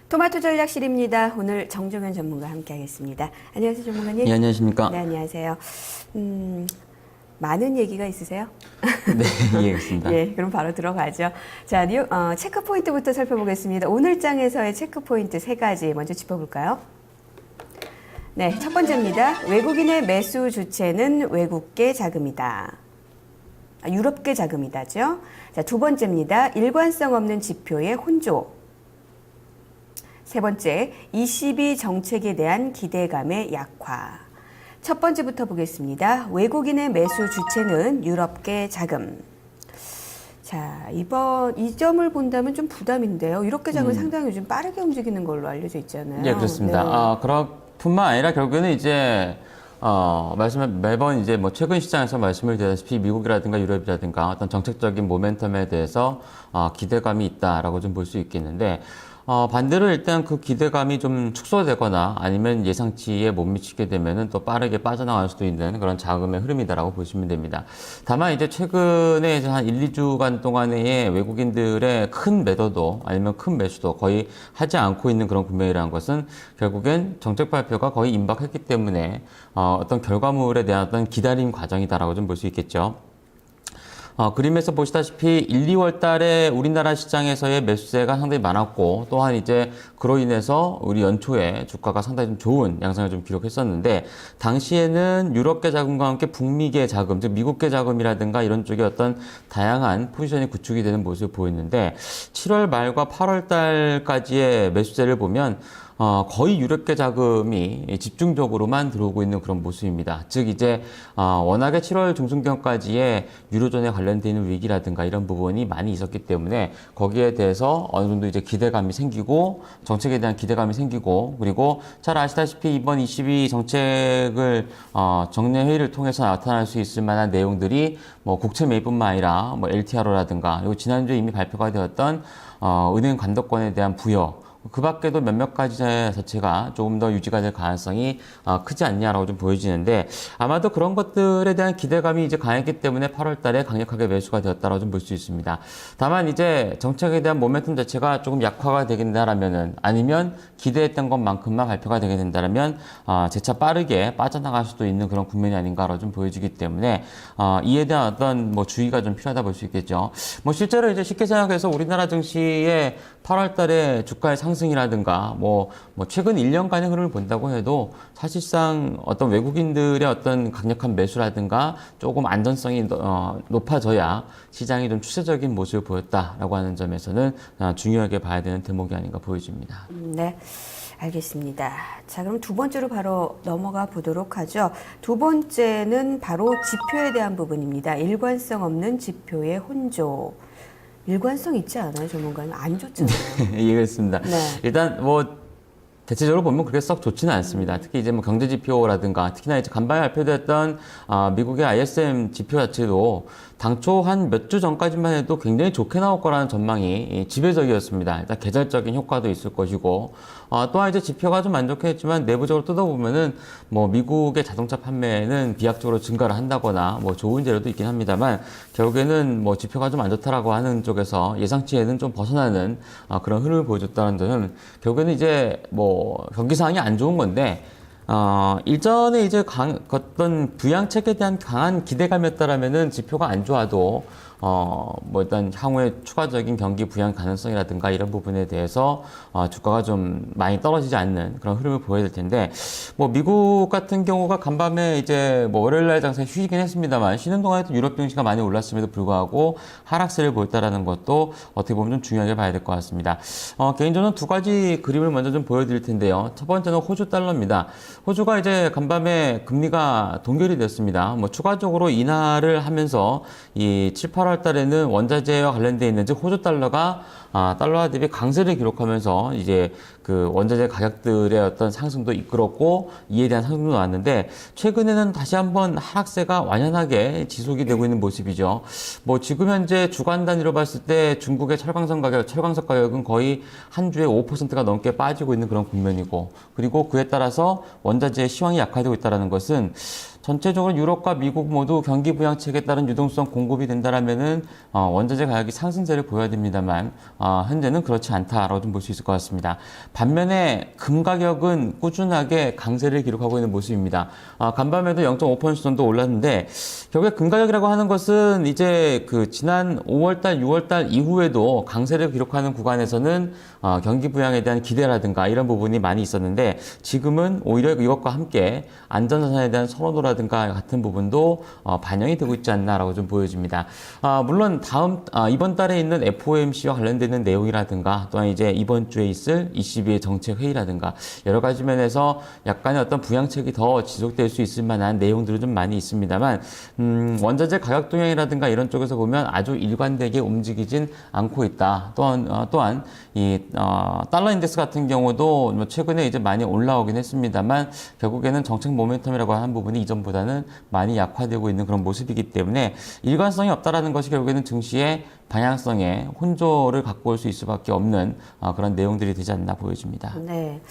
토마토 전략실입니다. 오늘 정종현 전문가와 함께하겠습니다. 안녕하세요, 전문가님. 네, 안녕하십니까. 네, 안녕하세요. 많은 얘기가 있으세요? 네, 이해했습니다. 예, 그럼 바로 들어가죠. 자, 체크 포인트부터 살펴보겠습니다. 오늘 장에서의 체크 포인트 3가지 먼저 짚어볼까요? 네, 첫 번째입니다. 외국인의 매수 주체는 외국계 자금이다. 유럽계 자금이다죠. 자, 두 번째입니다. 일관성 없는 지표의 혼조. 세 번째, ECB 정책에 대한 기대감의 약화. 첫 번째부터 보겠습니다. 외국인의 매수 주체는 유럽계 자금. 자, 이 점을 본다면 좀 부담인데요. 유럽계 자금이 상당히 요즘 빠르게 움직이는 걸로 알려져 있잖아요. 네, 그렇습니다. 네. 그뿐만 아니라 결국에는 이제 매번 이제 뭐 최근 시장에서 말씀을 드렸다시피 미국이라든가 유럽이라든가 어떤 정책적인 모멘텀에 대해서 기대감이 있다라고 좀 볼 수 있겠는데, 반대로 일단 그 기대감이 좀 축소되거나 아니면 예상치에 못 미치게 되면은 또 빠르게 빠져나갈 수도 있는 그런 자금의 흐름이다라고 보시면 됩니다. 다만 이제 최근에 이제 한 1, 2주간 동안의 외국인들의 큰 매도도 아니면 큰 매수도 거의 하지 않고 있는 그런 국면이라는 것은 결국엔 정책 발표가 거의 임박했기 때문에 어떤 결과물에 대한 어떤 기다림 과정이다라고 좀 볼 수 있겠죠. 그림에서 보시다시피 1, 2월 달에 우리나라 시장에서의 매수세가 상당히 많았고, 또한 이제 그로 인해서 우리 연초에 주가가 상당히 좀 좋은 양상을 좀 기록했었는데, 당시에는 유럽계 자금과 함께 북미계 자금, 즉 미국계 자금이라든가 이런 쪽에 어떤 다양한 포지션이 구축이 되는 모습을 보였는데, 7월 말과 8월 달까지의 매수세를 보면 거의 유럽계 자금이 집중적으로만 들어오고 있는 그런 모습입니다. 즉 이제 워낙에 7월 중순경까지의 유로존에 관련돼 있는 위기라든가 이런 부분이 많이 있었기 때문에 거기에 대해서 어느 정도 이제 기대감이 생기고 정책에 대한 기대감이 생기고, 그리고 잘 아시다시피 이번 22 정책을 정례 회의를 통해서 나타날 수 있을 만한 내용들이 뭐 국채 매입뿐만 아니라 뭐 LTRO라든가, 그리고 지난주에 이미 발표가 되었던 은행 감독권에 대한 부여, 그 밖에도 몇몇 가지 자체가 조금 더 유지가 될 가능성이 크지 않냐라고 좀 보여지는데, 아마도 그런 것들에 대한 기대감이 이제 강했기 때문에 8월 달에 강력하게 매수가 되었다라고 좀 볼 수 있습니다. 다만 이제 정책에 대한 모멘텀 자체가 조금 약화가 되게 된다라면은, 아니면 기대했던 것만큼만 발표가 되게 된다라면 재차 빠르게 빠져나갈 수도 있는 그런 국면이 아닌가로 좀 보여지기 때문에 이에 대한 어떤 뭐 주의가 좀 필요하다 볼 수 있겠죠. 뭐 실제로 이제 쉽게 생각해서 우리나라 증시의 8월 달에 주가의 상승이라든가 뭐 최근 1년간의 흐름을 본다고 해도 사실상 어떤 외국인들의 어떤 강력한 매수라든가 조금 안전성이 높아져야 시장이 좀 추세적인 모습을 보였다라고 하는 점에서는 중요하게 봐야 되는 대목이 아닌가 보여집니다. 네. 알겠습니다. 자, 그럼 두 번째로 바로 넘어가 보도록 하죠. 두 번째는 바로 지표에 대한 부분입니다. 일관성 없는 지표의 혼조. 일관성 있지 않아요, 전문가는? 안 좋잖아요. 이해했습니다. 네. 일단 대체적으로 보면 그렇게 썩 좋지는 않습니다. 특히 이제 뭐 경제 지표라든가, 특히나 이제 간밤에 발표됐던 미국의 ISM 지표 자체도 당초 한 몇 주 전까지만 해도 굉장히 좋게 나올 거라는 전망이 지배적이었습니다. 일단 계절적인 효과도 있을 것이고, 또한 이제 지표가 좀 안 좋게 했지만 내부적으로 뜯어보면은 뭐 미국의 자동차 판매는 비약적으로 증가를 한다거나 뭐 좋은 재료도 있긴 합니다만, 결국에는 뭐 지표가 좀 안 좋다라고 하는 쪽에서 예상치에는 좀 벗어나는 그런 흐름을 보여줬다는 점은, 결국에는 이제 뭐 경기 상황이 안 좋은 건데, 일전에 이제 어떤 부양책에 대한 강한 기대감이었다라면은 지표가 안 좋아도 일단 향후에 추가적인 경기 부양 가능성이라든가 이런 부분에 대해서 주가가 좀 많이 떨어지지 않는 그런 흐름을 보여야 될 텐데, 뭐 미국 같은 경우가 간밤에 이제 뭐 월요일날 장사에 쉬긴 했습니다만, 쉬는 동안에도 유럽 증시가 많이 올랐음에도 불구하고 하락세를 보였다라는 것도 어떻게 보면 좀 중요하게 봐야 될 것 같습니다. 개인적으로 두 가지 그림을 먼저 좀 보여드릴 텐데요. 첫 번째는 호주 달러입니다. 호주가 이제 간밤에 금리가 동결이 됐습니다. 뭐 추가적으로 인하를 하면서 이 7, 8월 달에는 원자재와 관련되어 있는, 즉 호주 달러가 달러화 대비 강세를 기록하면서 이제 그 원자재 가격들의 어떤 상승도 이끌었고, 이에 대한 상승도 나왔는데, 최근에는 다시 한번 하락세가 완연하게 지속이 되고 있는 모습이죠. 뭐 지금 현재 주간 단위로 봤을 때 중국의 철강석 가격은 거의 한 주에 5%가 넘게 빠지고 있는 그런 국면이고, 그리고 그에 따라서 원자재의 시황이 약화되고 있다는 것은 전체적으로 유럽과 미국 모두 경기 부양책에 따른 유동성 공급이 된다라면은 원자재 가격이 상승세를 보여야 됩니다만 현재는 그렇지 않다라고 좀 볼 수 있을 것 같습니다. 반면에 금 가격은 꾸준하게 강세를 기록하고 있는 모습입니다. 간밤에도 0.5% 정도 올랐는데 결국에 금 가격이라고 하는 것은 이제 그 지난 5월달, 6월달 이후에도 강세를 기록하는 구간에서는 경기 부양에 대한 기대라든가 이런 부분이 많이 있었는데 지금은 오히려 이것과 함께 안전자산에 대한 선호도라든가 같은 부분도 반영이 되고 있지 않나라고 좀 보여집니다. 물론 이번 달에 있는 FOMC와 관련되는 내용이라든가 또한 이제 이번 주에 있을 ECB의 정책 회의라든가 여러 가지 면에서 약간의 어떤 부양책이 더 지속될 수 있을 만한 내용들은 좀 많이 있습니다만 원자재 가격 동향이라든가 이런 쪽에서 보면 아주 일관되게 움직이진 않고 있다. 또한 이 달러 인덱스 같은 경우도 뭐 최근에 이제 많이 올라오긴 했습니다만 결국에는 정책 모멘텀이라고 하는 부분이 이전보다는 많이 약화되고 있는 그런 모습이기 때문에 일관성이 없다라는 것이 결국에는 증시의 방향성에 혼조를 갖고 올 수 있을 수밖에 없는 그런 내용들이 되지 않나 보여집니다. 네.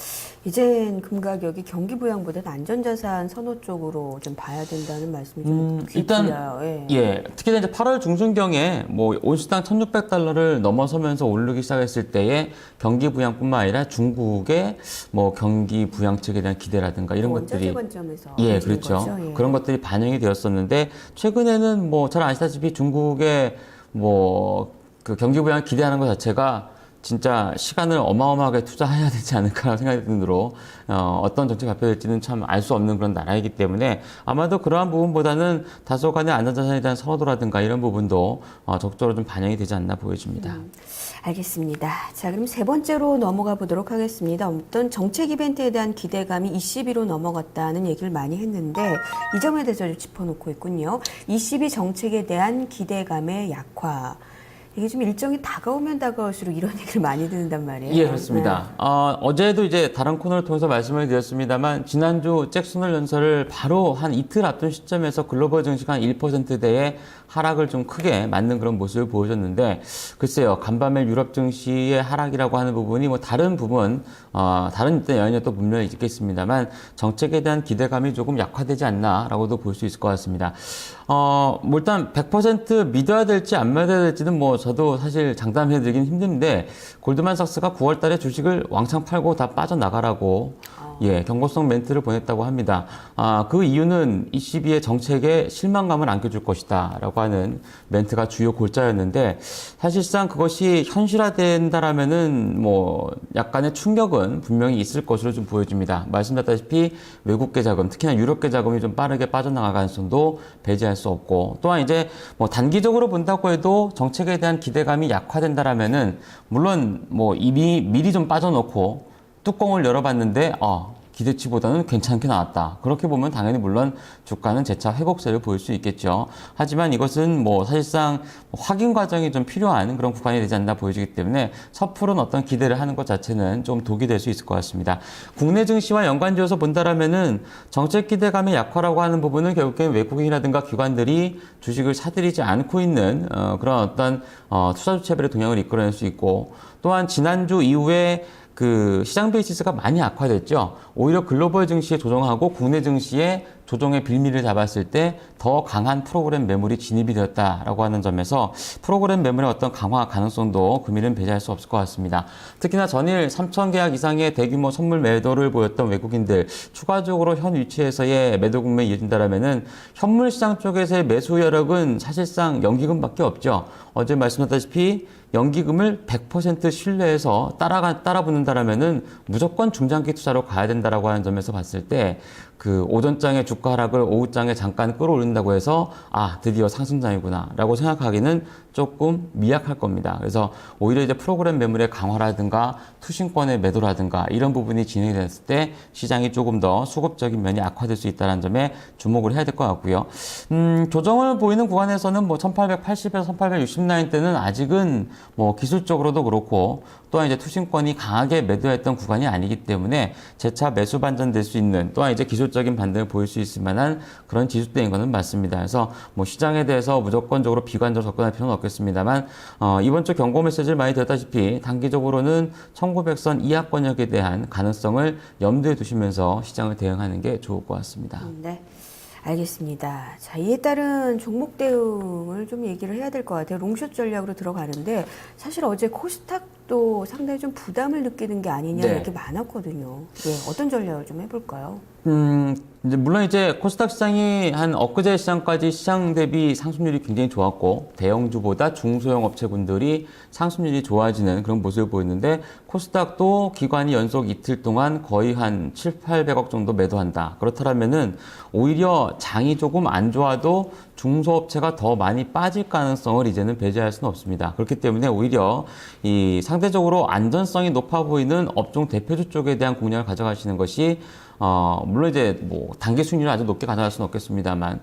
이젠 금 가격이 경기 부양보다는 안전자산 선호 쪽으로 좀 봐야 된다는 말씀이 좀 일단 들려요. 예, 특히 이제 8월 중순경에 뭐 온수당 1,600달러를 넘어서면서 오르기 시작했을 때에 경기 부양뿐만 아니라 중국의 뭐 경기 부양책에 대한 기대라든가 이런 것들이 관점에서 예, 그렇죠. 거죠? 예. 그런 것들이 반영이 되었었는데 최근에는 뭐 잘 아시다시피 중국의 뭐 그 경기 부양 기대하는 것 자체가 진짜 시간을 어마어마하게 투자해야 되지 않을까 생각이 드므로 어떤 정책이 발표될지는 참 알 수 없는 그런 나라이기 때문에 아마도 그러한 부분보다는 다소간의 안전자산에 대한 선호도라든가 이런 부분도 적극적으로 좀 반영이 되지 않나 보여집니다. 알겠습니다. 자, 그럼 세 번째로 넘어가 보도록 하겠습니다. 어떤 정책 이벤트에 대한 기대감이 ECB로 넘어갔다는 얘기를 많이 했는데 이 점에 대해서 좀 짚어놓고 있군요. ECB 정책에 대한 기대감의 약화. 이게 좀 일정이 다가오면 다가올수록 이런 얘기를 많이 듣는단 말이에요. 예, 그렇습니다. 어제도 이제 다른 코너를 통해서 말씀을 드렸습니다만 지난주 잭슨홀 연설을 바로 한 이틀 앞둔 시점에서 글로벌 증시가 한 1%대의 하락을 좀 크게 맞는 그런 모습을 보여줬는데 글쎄요, 간밤에 유럽 증시의 하락이라고 하는 부분이 뭐 다른 부분, 다른 연연이 또 분명히 있겠습니다만 정책에 대한 기대감이 조금 약화되지 않나라고도 볼 수 있을 것 같습니다. 뭐 일단 100% 믿어야 될지 안 믿어야 될지는 뭐 저도 사실 장담해드리긴 힘든데 골드만삭스가 9월 달에 주식을 왕창 팔고 다 빠져나가라고 예, 경고성 멘트를 보냈다고 합니다. 그 이유는 ECB의 정책에 실망감을 안겨줄 것이다 라고 하는 멘트가 주요 골자였는데 사실상 그것이 현실화된다라면은 뭐 약간의 충격은 분명히 있을 것으로 좀 보여집니다. 말씀드렸다시피 외국계 자금, 특히나 유럽계 자금이 좀 빠르게 빠져나갈 가능성도 배제할 수 없고 또한 이제 뭐 단기적으로 본다고 해도 정책에 대한 기대감이 약화된다라면은 물론 뭐 이미 미리 좀 빠져놓고 뚜껑을 열어봤는데 기대치보다는 괜찮게 나왔다. 그렇게 보면 당연히 물론 주가는 재차 회복세를 보일 수 있겠죠. 하지만 이것은 뭐 사실상 확인 과정이 좀 필요한 그런 구간이 되지 않나 보여지기 때문에 섣부른 어떤 기대를 하는 것 자체는 좀 독이 될 수 있을 것 같습니다. 국내 증시와 연관지어서 본다라면은 정책 기대감의 약화라고 하는 부분은 결국엔 외국인이라든가 기관들이 주식을 사들이지 않고 있는 그런 어떤 투자 주체별의 동향을 이끌어낼 수 있고 또한 지난주 이후에 그 시장 베이시스가 많이 악화됐죠. 오히려 글로벌 증시에 조정하고 국내 증시에 조정의 빌미를 잡았을 때 더 강한 프로그램 매물이 진입이 되었다라고 하는 점에서 프로그램 매물의 어떤 강화 가능성도 금일은 배제할 수 없을 것 같습니다. 특히나 전일 3천 계약 이상의 대규모 선물 매도를 보였던 외국인들 추가적으로 현 위치에서의 매도 국면이 이어진다면은 현물 시장 쪽에서의 매수 여력은 사실상 연기금밖에 없죠. 어제 말씀드렸다시피 연기금을 100% 신뢰해서 따라붙는다라면은 무조건 중장기 투자로 가야 된다라고 하는 점에서 봤을 때 그 오전장의 주가 하락을 오후장에 잠깐 끌어올린다고 해서 드디어 상승장이구나 라고 생각하기는 조금 미약할 겁니다. 그래서 오히려 이제 프로그램 매물의 강화라든가 투신권의 매도라든가 이런 부분이 진행이 됐을 때 시장이 조금 더 수급적인 면이 악화될 수 있다는 점에 주목을 해야 될 것 같고요. 조정을 보이는 구간에서는 뭐 1880에서 1860 라인 때는 아직은 뭐 기술적으로도 그렇고 또한 이제 투신권이 강하게 매도했던 구간이 아니기 때문에 재차 매수 반전될 수 있는 또한 이제 기술적인 반등을 보일 수 있을 만한 그런 지수대인 것은 맞습니다. 그래서 뭐 시장에 대해서 무조건적으로 비관적으로 접근할 필요는 없겠습니다만 이번 주 경고 메시지를 많이 드렸다시피 단기적으로는 1900선 이하권역에 대한 가능성을 염두에 두시면서 시장을 대응하는 게 좋을 것 같습니다. 네. 알겠습니다. 자, 이에 따른 종목 대응을 좀 얘기를 해야 될 것 같아요. 롱숏 전략으로 들어가는데 사실 어제 코스닥도 상당히 좀 부담을 느끼는 게 아니냐 네. 이렇게 많았거든요. 예, 어떤 전략을 좀 해볼까요? 이제 물론 이제 코스닥 시장이 한 엊그제 시장까지 시장 대비 상승률이 굉장히 좋았고 대형주보다 중소형 업체군들이 상승률이 좋아지는 그런 모습을 보였는데 코스닥도 기관이 연속 이틀 동안 거의 한 7, 800억 정도 매도한다. 그렇다면은 오히려 장이 조금 안 좋아도 중소업체가 더 많이 빠질 가능성을 이제는 배제할 수는 없습니다. 그렇기 때문에 오히려 이 상대적으로 안전성이 높아 보이는 업종 대표주 쪽에 대한 공략을 가져가시는 것이 물론 이제 뭐 단기 수익률을 아주 높게 가져갈 수는 없겠습니다만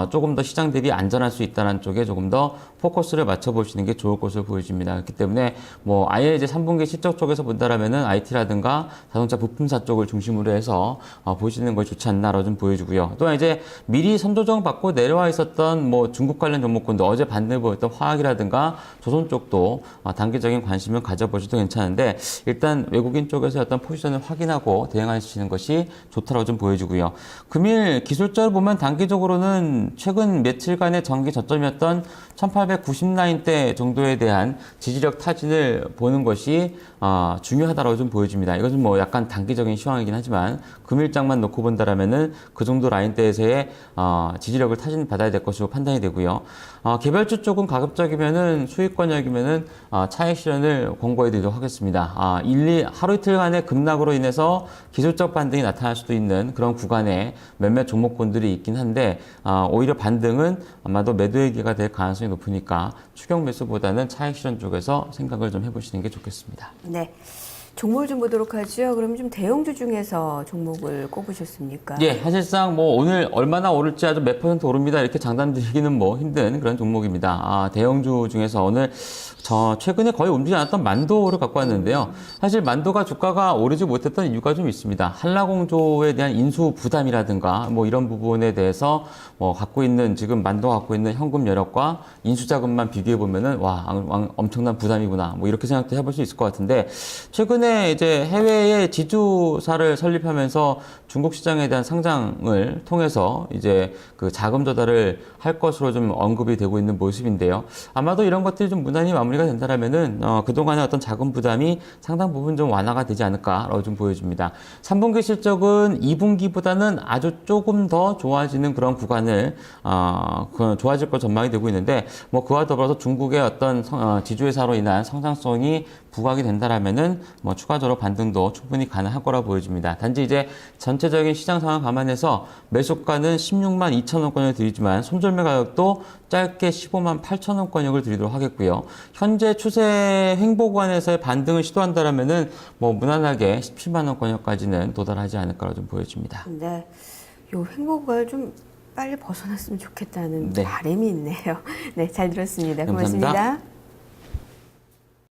조금 더 시장 대비 안전할 수 있다는 쪽에 조금 더 포커스를 맞춰보시는 게 좋을 것으로 보여집니다. 그렇기 때문에 뭐 아예 이제 3분기 실적 쪽에서 본다라면은 IT라든가 자동차 부품사 쪽을 중심으로 해서 보시는 것이 좋지 않나로 좀 보여주고요. 또한 이제 미리 선조정 받고 내려와 있었던 뭐 중국 관련 종목군도 어제 반등을 보였던 화학이라든가 조선 쪽도 단기적인 관심을 가져보셔도 괜찮은데 일단 외국인 쪽에서 어떤 포지션을 확인하고 대응하시는 것이 좋다라고 좀 보여주고요. 금일 기술적으로 보면 단기적으로는 최근 며칠간의 전기 저점이었던 1890라인대 정도에 대한 지지력 타진을 보는 것이 중요하다고 좀 보여집니다. 이것은 뭐 약간 단기적인 시황이긴 하지만 금일장만 놓고 본다라면은 그 정도 라인대에서의 지지력을 타진 받아야 될 것으로 판단이 되고요. 개별주 쪽은 가급적이면은 수익권역이면은 차익 실현을 권고해 드리도록 하겠습니다. 하루 이틀간의 급락으로 인해서 기술적 반등이 나타날 수도 있는 그런 구간에 몇몇 종목군들이 있긴 한데 오히려 반등은 아마도 매도의 기회가 될 가능성이 높으니까 추격 매수보다는 차익 실현 쪽에서 생각을 좀 해보시는 게 좋겠습니다. 네. 종목을 좀 보도록 하죠. 그러면 좀 대형주 중에서 종목을 꼽으셨습니까? 예, 사실상 뭐 오늘 얼마나 오를지 아주 몇 % 오릅니다. 이렇게 장담 드리기는 뭐 힘든 그런 종목입니다. 대형주 중에서 오늘 최근에 거의 움직이지 않았던 만도를 갖고 왔는데요. 사실 만도가 주가가 오르지 못했던 이유가 좀 있습니다. 한라공조에 대한 인수 부담이라든가 뭐 이런 부분에 대해서 갖고 있는 지금 만도가 갖고 있는 현금 여력과 인수 자금만 비교해 보면은 엄청난 부담이구나. 뭐 이렇게 생각도 해볼 수 있을 것 같은데 최근에 이제 해외에 지주사를 설립하면서 중국 시장에 대한 상장을 통해서 이제 그 자금 조달을 할 것으로 좀 언급이 되고 있는 모습인데요. 아마도 이런 것들이 좀 무난히 마무리가 된다라면은 그동안의 어떤 자금 부담이 상당 부분 좀 완화가 되지 않을까라고 좀 보여집니다. 3분기 실적은 2분기보다는 아주 조금 더 좋아지는 그런 구간을 좋아질 것 전망이 되고 있는데 뭐 그와 더불어서 중국의 어떤 지주회사로 인한 성장성이 부각이 된다라면은 뭐 추가적으로 반등도 충분히 가능할 거라 보여집니다. 단지 이제 전체적인 시장 상황 감안해서 매수가는 16만 2천 원권을 드리지만 손절매 가격도 짧게 15만 8천 원권역을 드리도록 하겠고요. 현재 추세 횡보 구간에서의 반등을 시도한다라면은 뭐 무난하게 17만 원권역까지는 도달하지 않을까로 좀 보여집니다. 네, 요 횡보가 좀 빨리 벗어났으면 좋겠다는 네. 바람이 있네요. 네, 잘 들었습니다. 감사합니다. 고맙습니다.